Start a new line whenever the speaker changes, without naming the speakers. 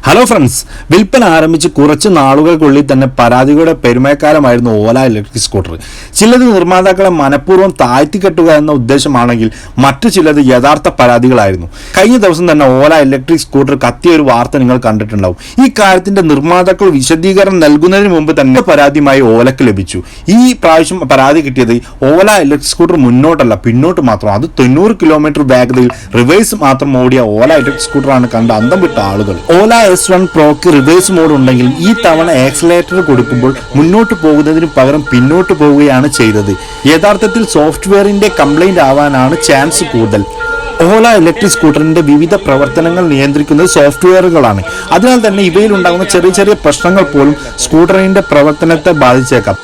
Hello friends, വിൽപ്പന ആരംഭിച്ച് കുറച്ച് നാളുകൾക്കുള്ളിൽ തന്നെ പരാതികളുടെ പെരുമയക്കാലമായിരുന്നു ഓല ഇലക്ട്രിക് സ്കൂട്ടർ. ചിലത് നിർമ്മാതാക്കളെ മനഃപൂർവ്വം താഴ്ത്തിക്കെട്ടുക എന്ന ഉദ്ദേശമാണെങ്കിൽ മറ്റു ചിലത് യഥാർത്ഥ പരാതികളായിരുന്നു. കഴിഞ്ഞ ദിവസം തന്നെ ഓല ഇലക്ട്രിക് സ്കൂട്ടർ കത്തിയ ഒരു വാർത്ത നിങ്ങൾ കണ്ടിട്ടുണ്ടാവും. ഈ കാര്യത്തിന്റെ നിർമ്മാതാക്കൾ വിശദീകരണം നൽകുന്നതിന് മുമ്പ് തന്നെ പരാതിയുമായി ഓലക്ക് ലഭിച്ചു. ഈ പ്രാവശ്യം പരാതി കിട്ടിയത് ഓല ഇലക്ട്രിക് സ്കൂട്ടർ മുന്നോട്ടല്ല പിന്നോട്ട് മാത്രം, അത് 90 കിലോമീറ്റർ വേഗതയിൽ റിവേഴ്സ് മാത്രം ഓടിയ ഓല ഇലക്ട്രിക് സ്കൂട്ടറാണ് കണ്ട് അന്തം വിട്ട ആളുകൾ. ഓല S1 പ്രോക്ക് റിവേഴ്സ് മോഡ് ഉണ്ടെങ്കിലും ഈ തവണ ആക്സിലറേറ്റർ കൊടുക്കുമ്പോൾ മുന്നോട്ട് പോകുന്നതിന് പകരം പിന്നോട്ട് പോവുകയാണ് ചെയ്തത്. യഥാർത്ഥത്തിൽ സോഫ്റ്റ്വെയറിന്റെ കംപ്ലൈന്റ് ആവാനാണ് ചാൻസ് കൂടുതൽ. ഓല ഇലക്ട്രിക് സ്കൂട്ടറിന്റെ വിവിധ പ്രവർത്തനങ്ങൾ നിയന്ത്രിക്കുന്നത് സോഫ്റ്റ്വെയറുകളാണ്. അതിനാൽ തന്നെ ഇവയിൽ ഉണ്ടാകുന്ന ചെറിയ ചെറിയ പ്രശ്നങ്ങൾ പോലും സ്കൂട്ടറിന്റെ പ്രവർത്തനത്തെ ബാധിച്ചേക്കാം.